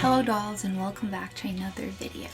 Hello dolls and welcome back to another video.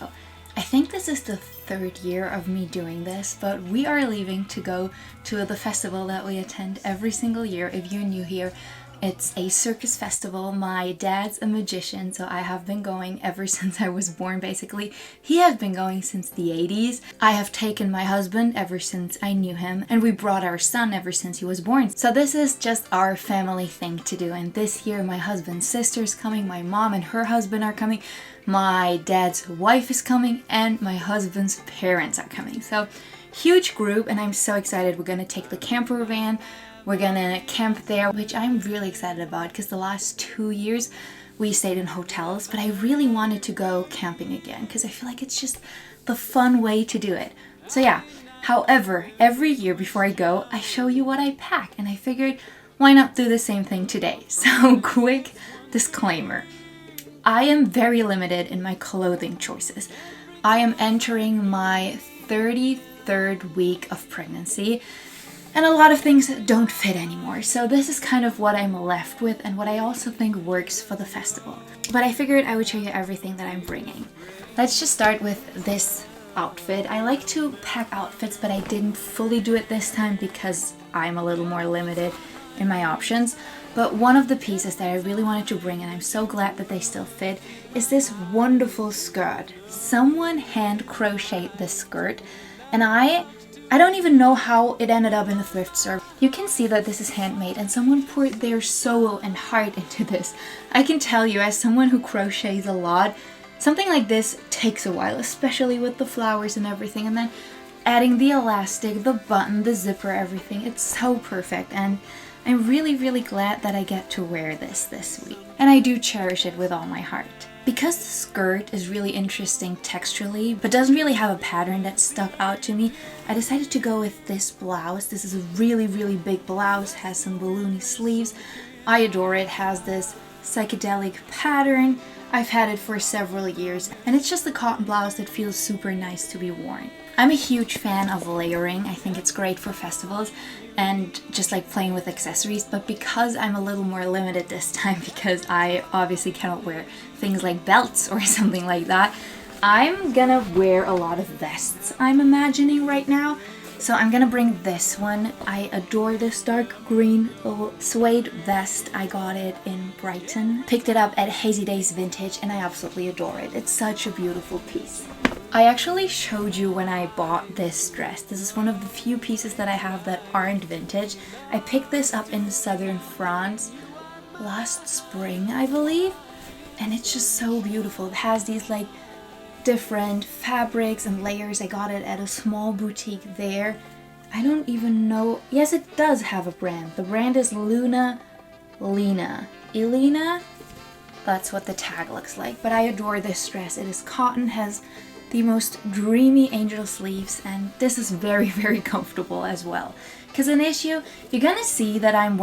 I think this is the third year of me doing this, but we are leaving to go to the festival that we attend every single year. If you're new here, it's a circus festival. My dad's a magician, so I have been going ever since I was born basically. He has been going since the 80s. I have taken my husband ever since I knew him, and we brought our son ever since he was born. So this is just our family thing to do, and this year my husband's sister's coming, my mom and her husband are coming, my dad's wife is coming, and my husband's parents are coming. So huge group, and I'm so excited. We're gonna take the camper van. We're gonna camp there, which I'm really excited about because the last 2 years we stayed in hotels, but I really wanted to go camping again because I feel like it's just the fun way to do it. So yeah, however, every year before I go, I show you what I pack, and I figured why not do the same thing today? So quick disclaimer. I am very limited in my clothing choices. I am entering my 33rd week of pregnancy, and a lot of things don't fit anymore. So this is kind of what I'm left with and what I also think works for the festival. But I figured I would show you everything that I'm bringing. Let's just start with this outfit. I like to pack outfits, but I didn't fully do it this time because I'm a little more limited in my options. But one of the pieces that I really wanted to bring, and I'm so glad that they still fit, is this wonderful skirt. Someone hand crocheted this skirt, and I don't even know how it ended up in the thrift store. You can see that this is handmade and someone poured their soul and heart into this. I can tell you, as someone who crochets a lot, something like this takes a while, especially with the flowers and everything, and then adding the elastic, the button, the zipper, everything. It's so perfect, and I'm really glad that I get to wear this week. And I do cherish it with all my heart. Because the skirt is really interesting texturally, but doesn't really have a pattern that stuck out to me, I decided to go with this blouse. This is a really big blouse, has some balloony sleeves. I adore it, has this psychedelic pattern. I've had it for several years, and it's just a cotton blouse that feels super nice to be worn. I'm a huge fan of layering. I think it's great for festivals and just like playing with accessories, but because I'm a little more limited this time because I obviously cannot wear things like belts or something like that, I'm gonna wear a lot of vests, I'm imagining right now. So I'm gonna bring this one. I adore this dark green suede vest. I got it in Brighton. Picked it up at Hazy Days Vintage, and I absolutely adore it. It's such a beautiful piece. I actually showed you when I bought this dress. This is one of the few pieces that I have that aren't vintage. I picked this up in southern France last spring, I believe, and it's just so beautiful. It has these like different fabrics and layers. I got it at a small boutique there. I don't even know. Yes, it does have a brand. The brand is Elena. That's what the tag looks like. But I adore this dress. It is cotton, has the most dreamy angel sleeves, and this is very comfortable as well. Because an issue, you're gonna see that I'm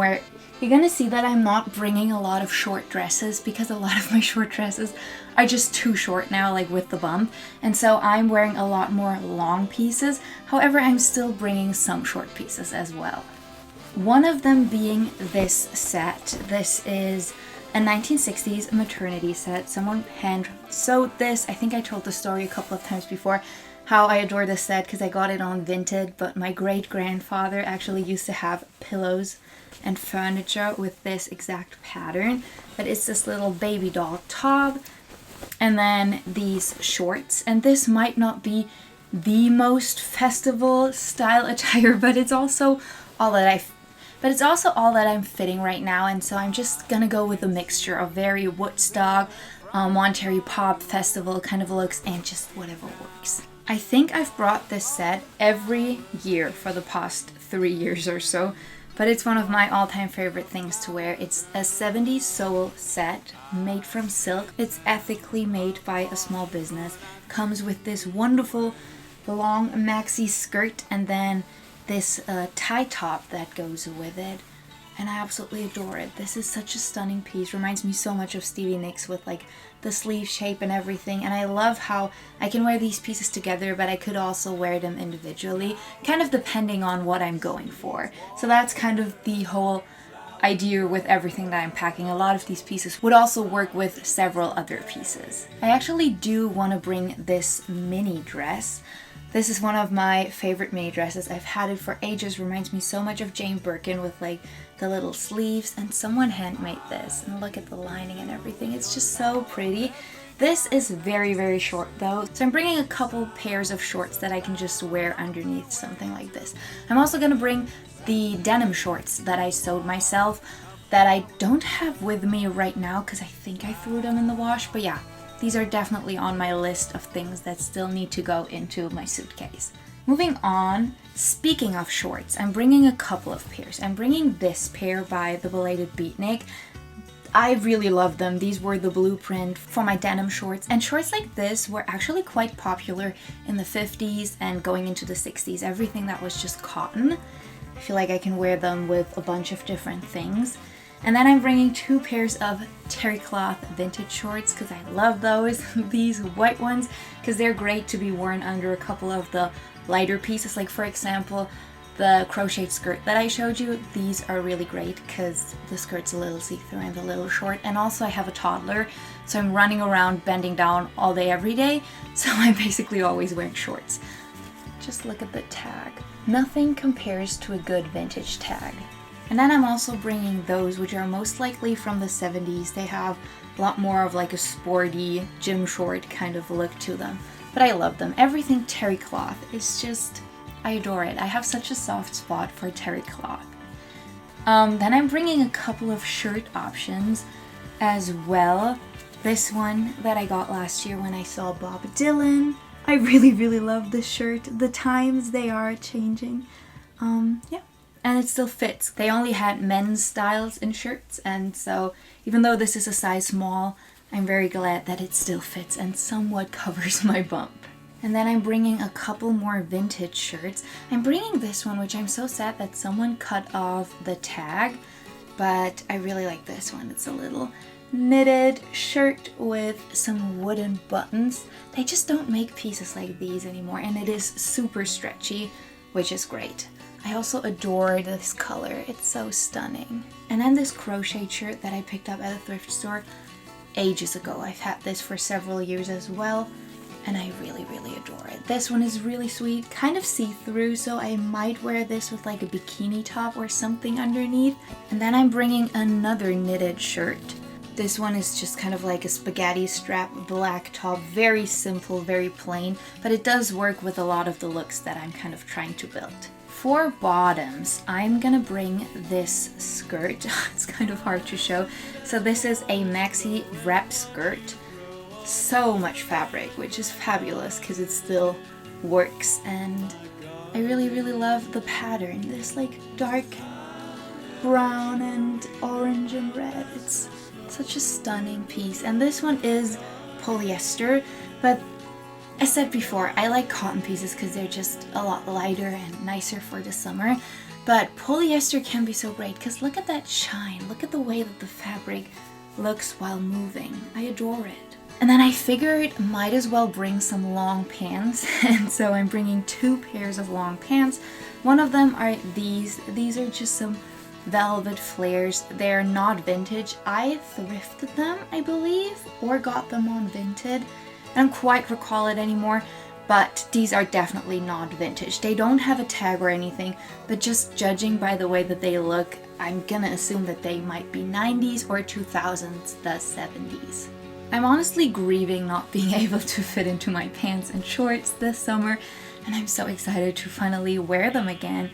not bringing a lot of short dresses because a lot of my short dresses are just too short now, like with the bump, and so I'm wearing a lot more long pieces. However, I'm still bringing some short pieces as well. One of them being this set. This is a 1960s maternity set. Someone hand sewed this. I think I told the story a couple of times before how I adore this set because I got it on Vinted, but my great-grandfather actually used to have pillows and furniture with this exact pattern. But it's this little baby doll top, and then these shorts. And this might not be the most festival style attire, but it's also all that I'm fitting right now, and so I'm just gonna go with a mixture of very Woodstock, Monterey Pop Festival kind of looks, and just whatever works. I think I've brought this set every year for the past 3 years or so, but it's one of my all-time favorite things to wear. It's a 70s soul set made from silk. It's ethically made by a small business. Comes with this wonderful long maxi skirt and then this tie top that goes with it, and I absolutely adore it. This is such a stunning piece. Reminds me so much of Stevie Nicks with like the sleeve shape and everything, and I love how I can wear these pieces together, but I could also wear them individually, kind of depending on what I'm going for. So that's kind of the whole idea with everything that I'm packing. A lot of these pieces would also work with several other pieces. I actually do want to bring this mini dress. This is one of my favorite mini dresses. I've had it for ages. Reminds me so much of Jane Birkin with like the little sleeves, and someone handmade this. And look at the lining and everything. It's just so pretty. This is very, very short though, so I'm bringing a couple pairs of shorts that I can just wear underneath something like this. I'm also gonna bring the denim shorts that I sewed myself that I don't have with me right now because I think I threw them in the wash, but yeah, these are definitely on my list of things that still need to go into my suitcase. Moving on, speaking of shorts, I'm bringing a couple of pairs. I'm bringing this pair by the Belated Beatnik. I really love them. These were the blueprint for my denim shorts, and shorts like this were actually quite popular in the 50s and going into the 60s. Everything that was just cotton. I feel like I can wear them with a bunch of different things. And then I'm bringing two pairs of terry cloth vintage shorts because I love those. These white ones, because they're great to be worn under a couple of the lighter pieces. Like for example, the crocheted skirt that I showed you, these are really great because the skirt's a little see-through and a little short. And also I have a toddler, so I'm running around bending down all day every day, so I'm basically always wearing shorts. Just look at the tag. Nothing compares to a good vintage tag. And then I'm also bringing those, which are most likely from the 70s. They have a lot more of like a sporty gym short kind of look to them, but I love them. Everything terry cloth is just, I adore it. I have such a soft spot for terry cloth. Then I'm bringing a couple of shirt options as well. This one that I got last year when I saw Bob Dylan. I really, really love this shirt. The times they are changing. Yeah, and it still fits. They only had men's styles in shirts, and so even though this is a size small, I'm very glad that it still fits and somewhat covers my bump. And then I'm bringing a couple more vintage shirts. I'm bringing this one, which I'm so sad that someone cut off the tag, but I really like this one. It's a little knitted shirt with some wooden buttons. They just don't make pieces like these anymore, and it is super stretchy, which is great. I also adore this color. It's so stunning. And then this crochet shirt that I picked up at a thrift store ages ago. I've had this for several years as well, and I really, really adore it. This one is really sweet, kind of see-through, so I might wear this with like a bikini top or something underneath. And then I'm bringing another knitted shirt. This one is just kind of like a spaghetti strap black top, very simple, very plain, but it does work with a lot of the looks that I'm kind of trying to build. For bottoms, I'm gonna bring this skirt. It's kind of hard to show. So this is a maxi wrap skirt. So much fabric, which is fabulous because it still works, and I really, really love the pattern. This like dark brown and orange and red. It's such a stunning piece, and this one is polyester, but as said before, I like cotton pieces because they're just a lot lighter and nicer for the summer, but polyester can be so great because look at that shine, look at the way that the fabric looks while moving. I adore it. And then I figured might as well bring some long pants, and so I'm bringing two pairs of long pants. One of them are these. These are just some velvet flares. They're not vintage. I thrifted them, I believe, or got them on Vinted. I don't quite recall it anymore, but these are definitely not vintage. They don't have a tag or anything, but just judging by the way that they look, I'm gonna assume that they might be 90s or 2000s, the 70s. I'm honestly grieving not being able to fit into my pants and shorts this summer, and I'm so excited to finally wear them again.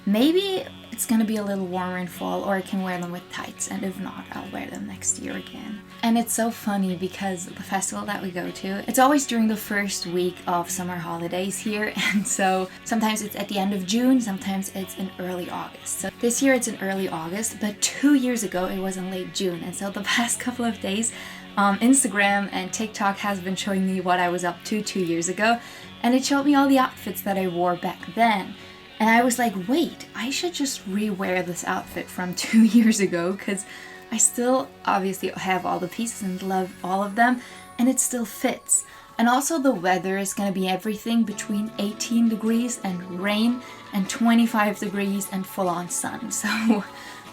Maybe it's gonna be a little warmer in fall, or I can wear them with tights, and if not, I'll wear them next year again. And it's so funny because the festival that we go to, it's always during the first week of summer holidays here, and so sometimes it's at the end of June, sometimes it's in early August. So this year it's in early August, but 2 years ago it was in late June, and so the past couple of days Instagram and TikTok has been showing me what I was up to 2 years ago, and it showed me all the outfits that I wore back then. And I was like, wait, I should just re-wear this outfit from 2 years ago because I still obviously have all the pieces and love all of them, and it still fits. And also the weather is going to be everything between 18 degrees and rain and 25 degrees and full-on sun. So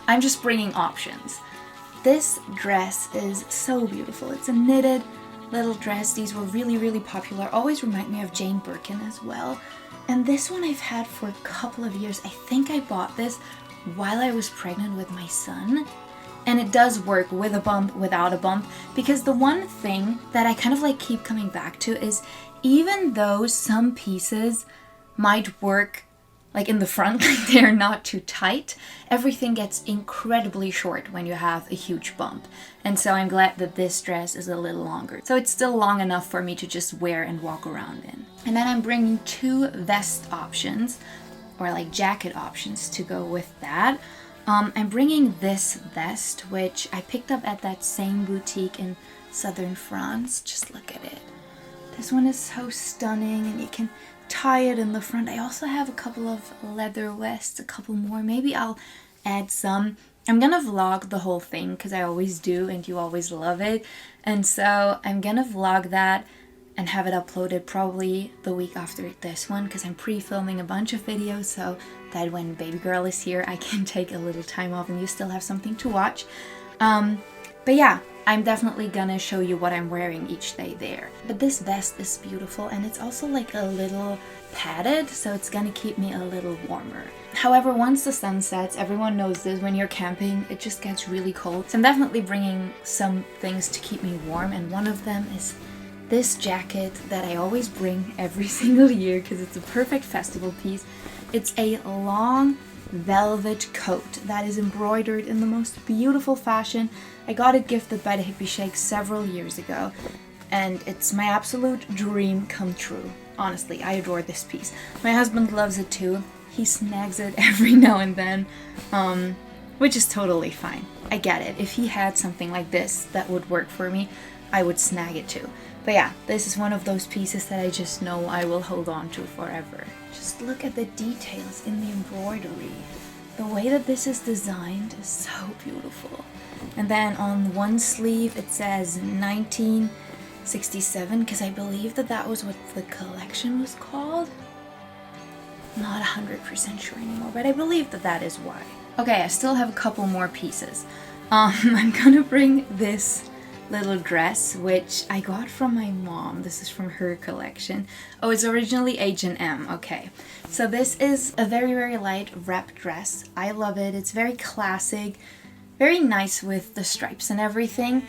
I'm just bringing options. This dress is so beautiful. It's a knitted little dress. These were really, really popular. Always remind me of Jane Birkin as well. And this one I've had for a couple of years. I think I bought this while I was pregnant with my son. And it does work with a bump, without a bump, because the one thing that I kind of like keep coming back to is even though some pieces might work like in the front, like they're not too tight, everything gets incredibly short when you have a huge bump. And so I'm glad that this dress is a little longer. So it's still long enough for me to just wear and walk around in. And then I'm bringing 2 vest options, or like jacket options to go with that. I'm bringing this vest, which I picked up at that same boutique in southern France. Just look at it. This one is so stunning, and you can tie it in the front. I also have a couple of leather vests, a couple more. Maybe I'll add some. I'm gonna vlog the whole thing because I always do and you always love it. And so I'm gonna vlog that and have it uploaded probably the week after this one because I'm pre-filming a bunch of videos so that when baby girl is here I can take a little time off and you still have something to watch. But yeah, I'm definitely gonna show you what I'm wearing each day there. But this vest is beautiful and it's also like a little padded, so it's gonna keep me a little warmer. However, once the sun sets, everyone knows this, when you're camping, it just gets really cold. So I'm definitely bringing some things to keep me warm, and one of them is this jacket that I always bring every single year because it's a perfect festival piece. It's a long velvet coat that is embroidered in the most beautiful fashion. I got it gifted by the Hippie Shake several years ago, and it's my absolute dream come true. Honestly, I adore this piece. My husband loves it too. He snags it every now and then, which is totally fine. I get it. If he had something like this that would work for me, I would snag it too. But yeah, this is one of those pieces that I just know I will hold on to forever. Just look at the details in the embroidery. The way that this is designed is so beautiful. And then on one sleeve it says 1967 because I believe that that was what the collection was called. Not 100% sure anymore, but I believe that that is why. Okay, I still have a couple more pieces. I'm gonna bring this little dress, which I got from my mom. This is from her collection. Oh, it's originally H&M. Okay, so this is a very, very light wrap dress. I love it. It's very classic, very nice with the stripes and everything.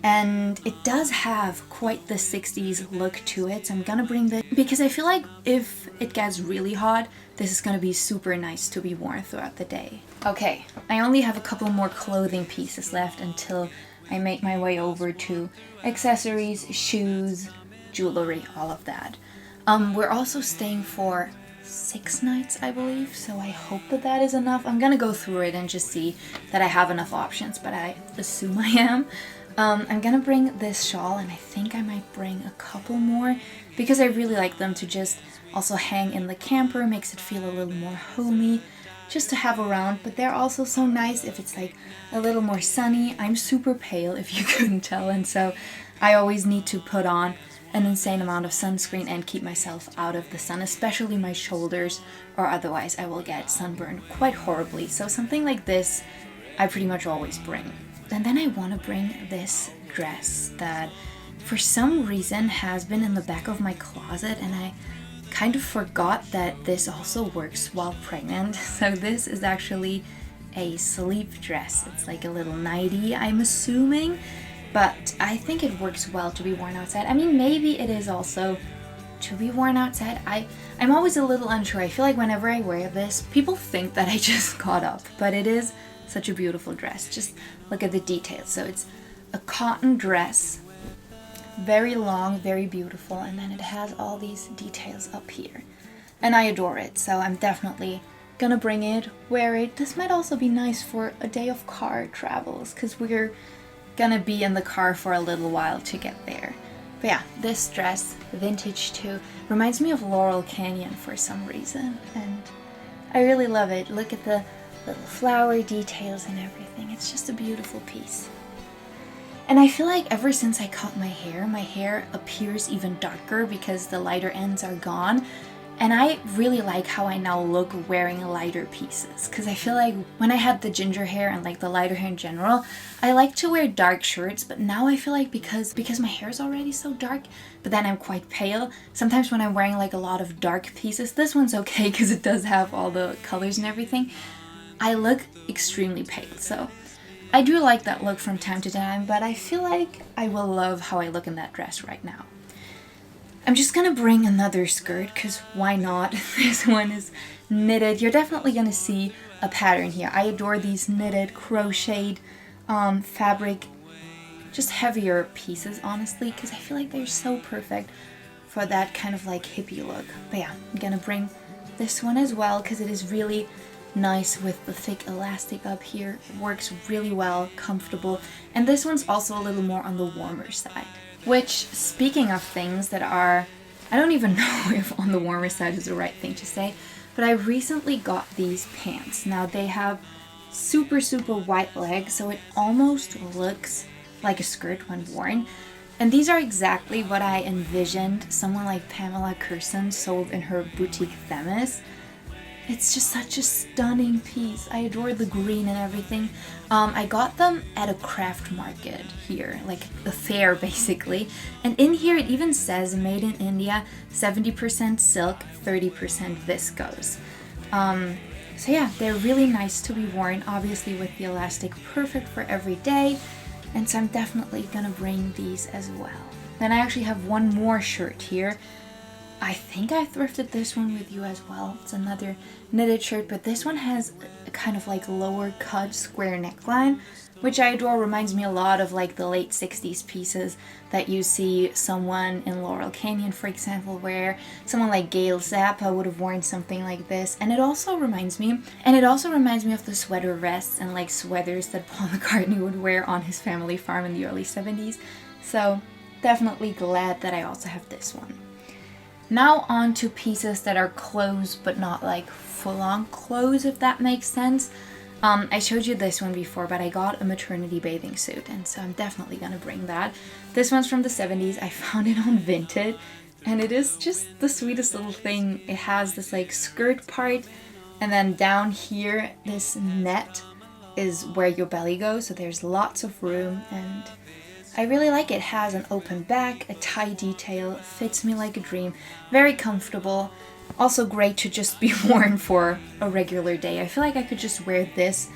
And it does have quite the 60s look to it. So I'm gonna bring this because I feel like if it gets really hot, this is gonna be super nice to be worn throughout the day. Okay, I only have a couple more clothing pieces left until I make my way over to accessories, shoes, jewelry, all of that. We're also staying for 6 nights, I believe, so I hope that that is enough. I'm gonna go through it and just see that I have enough options, but I assume I am. I'm gonna bring this shawl, and I think I might bring a couple more because I really like them to just also hang in the camper. Makes it feel a little more homey, just to have around. But they're also so nice if it's like a little more sunny. I'm super pale if you couldn't tell, and so I always need to put on an insane amount of sunscreen and keep myself out of the sun, especially my shoulders, or otherwise I will get sunburned quite horribly. So something like this I pretty much always bring. And then I want to bring this dress that for some reason has been in the back of my closet, and I kind of forgot that this also works while pregnant. So this is actually a sleep dress. It's like a little nightie, I'm assuming, but I think it works well to be worn outside. I mean, maybe it is also to be worn outside. I'm always a little unsure. I feel like whenever I wear this, people think that I just got up, but it is such a beautiful dress. Just look at the details. So it's a cotton dress, very long, very beautiful, and then it has all these details up here. And I adore it, so I'm definitely gonna bring it, wear it. This might also be nice for a day of car travels, because we're gonna be in the car for a little while to get there. But yeah, this dress, vintage too, reminds me of Laurel Canyon for some reason, and I really love it. Look at the little flower details and everything. It's just a beautiful piece. And I feel like ever since I cut my hair appears even darker because the lighter ends are gone. And I really like how I now look wearing lighter pieces, because I feel like when I had the ginger hair and like the lighter hair in general, I like to wear dark shirts, but now I feel like because my hair is already so dark, but then I'm quite pale, sometimes when I'm wearing like a lot of dark pieces, this one's okay because it does have all the colors and everything, I look extremely pale. So I do like that look from time to time, but I feel like I will love how I look in that dress right now. I'm just gonna bring another skirt, because why not? This one is knitted. You're definitely gonna see a pattern here. I adore these knitted, crocheted fabric, just heavier pieces, honestly, because I feel like they're so perfect for that kind of like hippie look. But yeah, I'm gonna bring this one as well, because it is really nice with the thick elastic up here. It works really well, comfortable, and this one's also a little more on the warmer side. Which, speaking of things that are, I don't even know if on the warmer side is the right thing to say, but I recently got these pants. Now they have super wide legs, so it almost looks like a skirt when worn. And these are exactly what I envisioned someone like Pamela Curson sold in her boutique Themis. It's just such a stunning piece. I adore the green and everything. I got them at a craft market here, like a fair basically. And in here it even says made in India, 70% silk, 30% viscose. So yeah, they're really nice to be worn, obviously with the elastic, perfect for every day. And so I'm definitely gonna bring these as well. Then I actually have one more shirt here. I think I thrifted this one with you as well. It's another knitted shirt, but this one has a kind of like lower cut square neckline, which I adore. Reminds me a lot of like the late 60s pieces that you see someone in Laurel Canyon, for example, wear. Someone like Gail Zappa would have worn something like this. And it also reminds me of the sweater vests and like sweaters that Paul McCartney would wear on his family farm in the early 70s. So definitely glad that I also have this one. Now on to pieces that are clothes, but not like full-on clothes, if that makes sense. I showed you this one before, but I got a maternity bathing suit, and so I'm definitely gonna bring that. This one's from the 70s. I found it on Vinted, and it is just the sweetest little thing. It has this like skirt part, and then down here, this net is where your belly goes, so there's lots of room, and I really like it. It has an open back, a tie detail, fits me like a dream, very comfortable. Also great to just be worn for a regular day. I feel like I could just wear this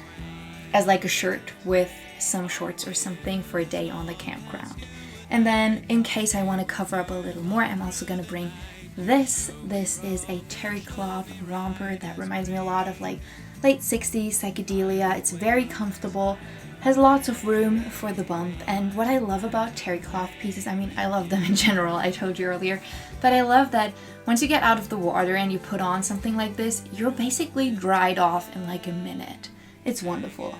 as like a shirt with some shorts or something for a day on the campground. And then in case I want to cover up a little more, I'm also going to bring this. This is a terry cloth romper that reminds me a lot of like late 60s psychedelia. It's very comfortable, has lots of room for the bump. And what I love about terry cloth pieces, I mean, I love them in general, I told you earlier, but I love that once you get out of the water and you put on something like this, you're basically dried off in like a minute. It's wonderful.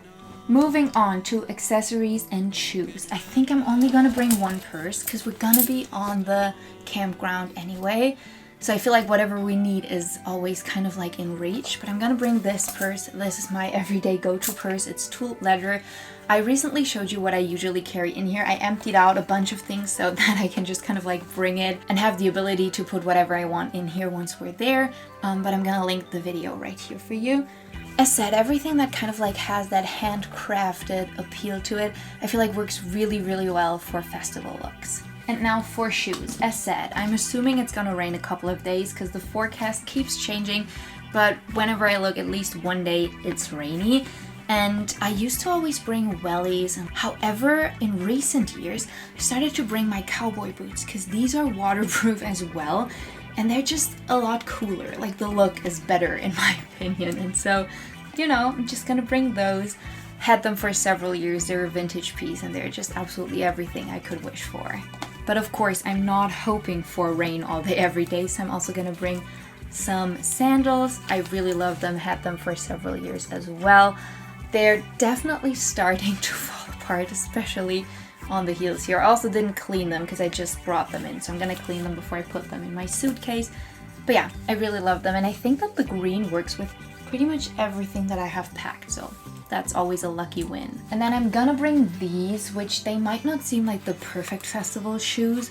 Moving on to accessories and shoes. I think I'm only gonna bring one purse because we're gonna be on the campground anyway. So I feel like whatever we need is always kind of like in reach, but I'm gonna bring this purse. This is my everyday go-to purse. It's tooled leather. I recently showed you what I usually carry in here. I emptied out a bunch of things so that I can just kind of like bring it and have the ability to put whatever I want in here once we're there. But I'm gonna link the video right here for you. As said, everything that kind of like has that handcrafted appeal to it, I feel like works really, really well for festival looks. And now for shoes. As said, I'm assuming it's gonna rain a couple of days because the forecast keeps changing, but whenever I look, at least one day it's rainy. And I used to always bring wellies. However, in recent years, I started to bring my cowboy boots because these are waterproof as well. And they're just a lot cooler. Like the look is better in my opinion. And so, you know, I'm just gonna bring those. Had them for several years. They're a vintage piece and they're just absolutely everything I could wish for. But of course, I'm not hoping for rain all day every day, so I'm also gonna bring some sandals. I really love them, had them for several years as well. They're definitely starting to fall apart, especially on the heels here. I also didn't clean them because I just brought them in, so I'm gonna clean them before I put them in my suitcase. But yeah, I really love them, and I think that the green works with pretty much everything that I have packed, so that's always a lucky win. And then I'm gonna bring these, which they might not seem like the perfect festival shoes.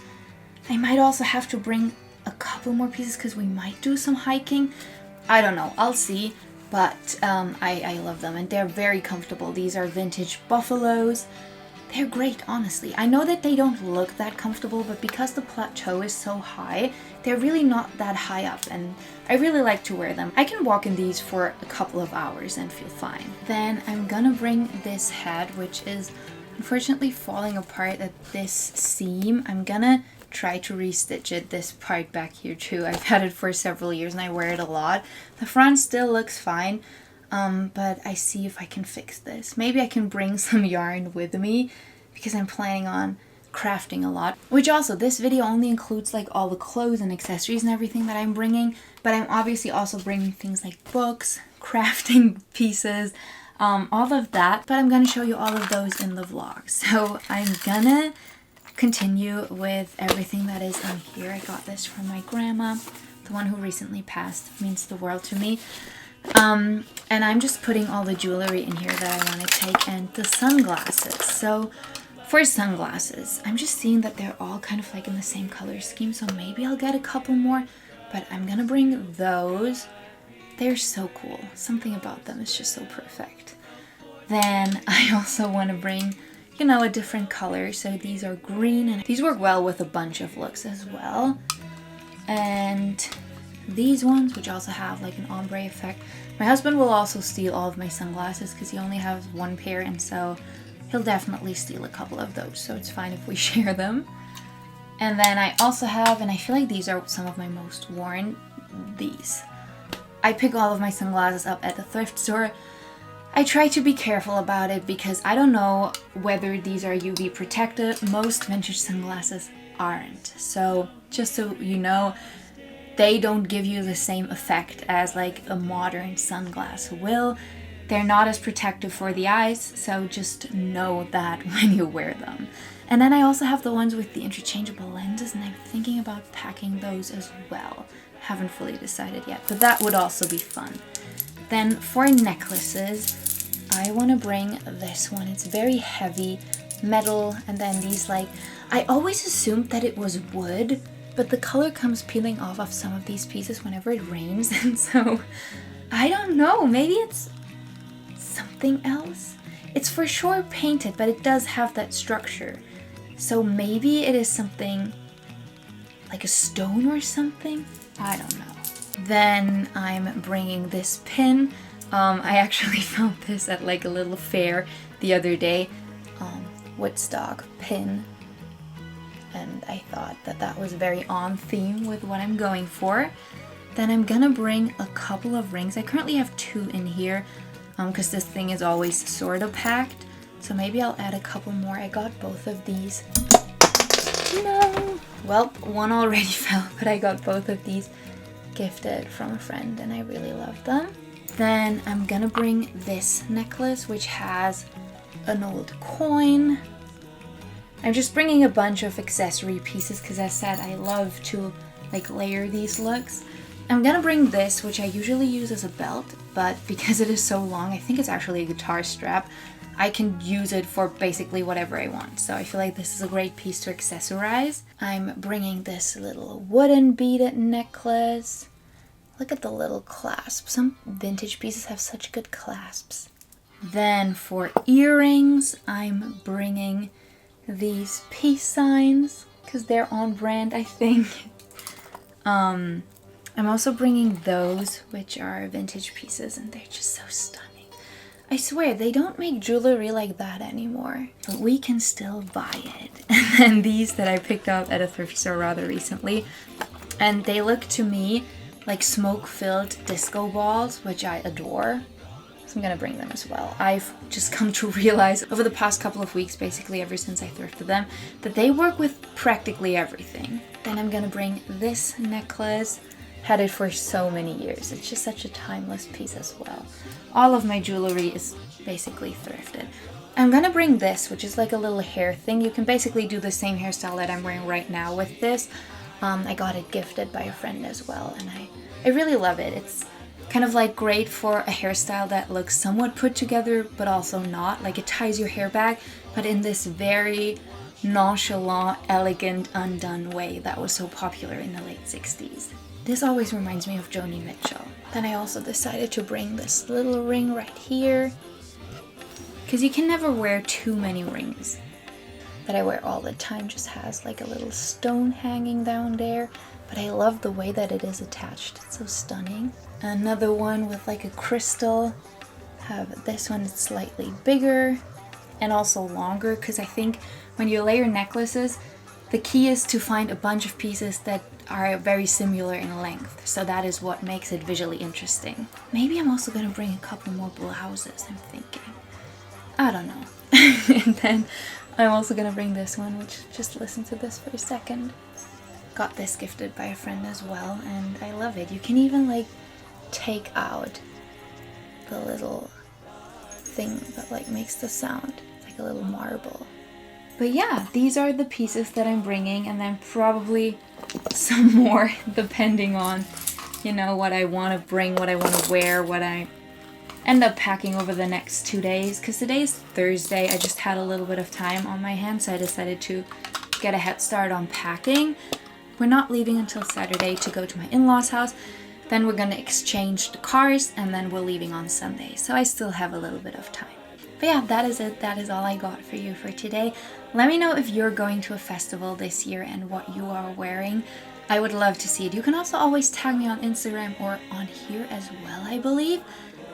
I might also have to bring a couple more pieces because we might do some hiking. I don't know, I'll see. But I love them and they're very comfortable. These are vintage buffaloes. They're great, honestly. I know that they don't look that comfortable, but because the plateau is so high, they're really not that high up and I really like to wear them. I can walk in these for a couple of hours and feel fine. Then I'm gonna bring this hat, which is unfortunately falling apart at this seam. I'm gonna try to restitch it, this part back here too. I've had it for several years and I wear it a lot. The front still looks fine, but I see if I can fix this. Maybe I can bring some yarn with me because I'm planning on crafting a lot. Which also, this video only includes like all the clothes and accessories and everything that I'm bringing, but I'm obviously also bringing things like books, crafting pieces, all of that. But I'm gonna show you all of those in the vlog. So I'm gonna continue with everything that is in here. I got this from my grandma, the one who recently passed. Means the world to me. And I'm just putting all the jewelry in here that I want to take and the sunglasses. So for sunglasses, I'm just seeing that they're all kind of like in the same color scheme, so maybe I'll get a couple more, but I'm gonna bring those. They're so cool. Something about them is just so perfect. Then I also want to bring, you know, a different color. So these are green and these work well with a bunch of looks as well. And these ones, which also have like an ombre effect. My husband will also steal all of my sunglasses because he only has one pair, and so he'll definitely steal a couple of those, so it's fine if we share them. And then I also have, and I feel like these are some of my most worn, these. I pick all of my sunglasses up at the thrift store. I try to be careful about it because I don't know whether these are UV protected. Most vintage sunglasses aren't. So just so you know, they don't give you the same effect as like a modern sunglass will. They're not as protective for the eyes, so just know that when you wear them. And then I also have the ones with the interchangeable lenses, and I'm thinking about packing those as well. Haven't fully decided yet, but that would also be fun. Then for necklaces, I want to bring this one. It's very heavy, metal, and then these like, I always assumed that it was wood, but the color comes peeling off of some of these pieces whenever it rains, and so I don't know, maybe it's something else. It's for sure painted, but it does have that structure. So maybe it is something like a stone or something? I don't know. Then I'm bringing this pin. I actually found this at like a little fair the other day. Woodstock pin. And I thought that that was very on theme with what I'm going for. Then I'm gonna bring a couple of rings. I currently have 2 in here because this thing is always sort of packed. So maybe I'll add a couple more. I got both of these. No! Well, one already fell, but I got both of these gifted from a friend and I really love them. Then I'm gonna bring this necklace, which has an old coin. I'm just bringing a bunch of accessory pieces because as I said, I love to like layer these looks. I'm gonna bring this, which I usually use as a belt, but because it is so long, I think it's actually a guitar strap. I can use it for basically whatever I want. So I feel like this is a great piece to accessorize. I'm bringing this little wooden beaded necklace. Look at the little clasp. Some vintage pieces have such good clasps. Then for earrings, I'm bringing these peace signs because they're on brand, I think. I'm also bringing those, which are vintage pieces, and they're just so stunning. I swear, they don't make jewelry like that anymore, but we can still buy it. And then these that I picked up at a thrift store rather recently, and they look to me like smoke-filled disco balls, which I adore. So I'm gonna bring them as well. I've just come to realize over the past couple of weeks, basically ever since I thrifted them, that they work with practically everything. Then I'm gonna bring this necklace. Had it for so many years. It's just such a timeless piece as well. All of my jewelry is basically thrifted. I'm gonna bring this, which is like a little hair thing. You can basically do the same hairstyle that I'm wearing right now with this. I got it gifted by a friend as well, and I really love it. It's kind of like great for a hairstyle that looks somewhat put together, but also not. Like it ties your hair back, but in this very nonchalant, elegant, undone way that was so popular in the late 60s. This always reminds me of Joni Mitchell. Then I also decided to bring this little ring right here, because you can never wear too many rings. That I wear all the time just has like a little stone hanging down there, but I love the way that it is attached. It's so stunning. Another one with like a crystal. Have this one that's slightly bigger and also longer, because I think when you layer necklaces, the key is to find a bunch of pieces that are very similar in length, so that is what makes it visually interesting. Maybe I'm also gonna bring a couple more blouses, I'm thinking. I don't know. And then I'm also gonna bring this one, which, just listen to this for a second. Got this gifted by a friend as well, and I love it. You can even like take out the little thing that like makes the sound. It's like a little marble. But yeah, these are the pieces that I'm bringing, and then probably some more depending on, you know, what I want to bring, what I want to wear, what I end up packing over the next 2 days. Because today is Thursday, I just had a little bit of time on my hands, so I decided to get a head start on packing. We're not leaving until Saturday to go to my in-laws' house. Then we're gonna exchange the cars, and then we're leaving on Sunday. So I still have a little bit of time. But yeah, that is it. That is all I got for you for today. Let me know if you're going to a festival this year and what you are wearing. I would love to see it. You can also always tag me on Instagram or on here as well, I believe.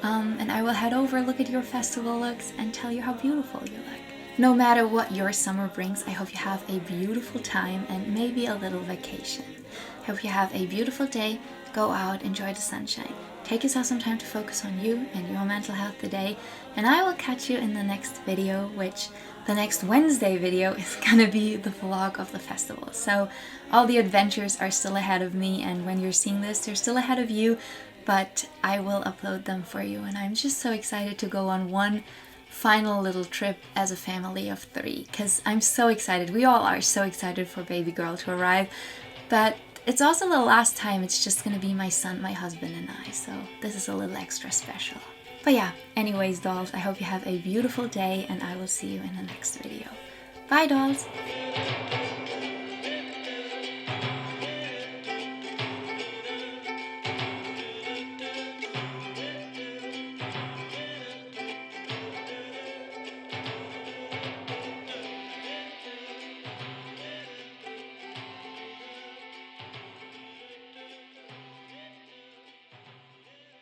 And I will head over, look at your festival looks, and tell you how beautiful you look. No matter what your summer brings, I hope you have a beautiful time and maybe a little vacation. I hope you have a beautiful day. Go out, enjoy the sunshine. Take yourself some time to focus on you and your mental health today. And I will catch you in the next video, which the next Wednesday video is gonna be the vlog of the festival. So all the adventures are still ahead of me, and when you're seeing this, they're still ahead of you, but I will upload them for you. And I'm just so excited to go on one final little trip as a family of 3, because I'm so excited. We all are so excited for baby girl to arrive, but it's also the last time it's just gonna be my son, my husband, and I, so this is a little extra special. But yeah, anyways, dolls, I hope you have a beautiful day, and I will see you in the next video. Bye, dolls!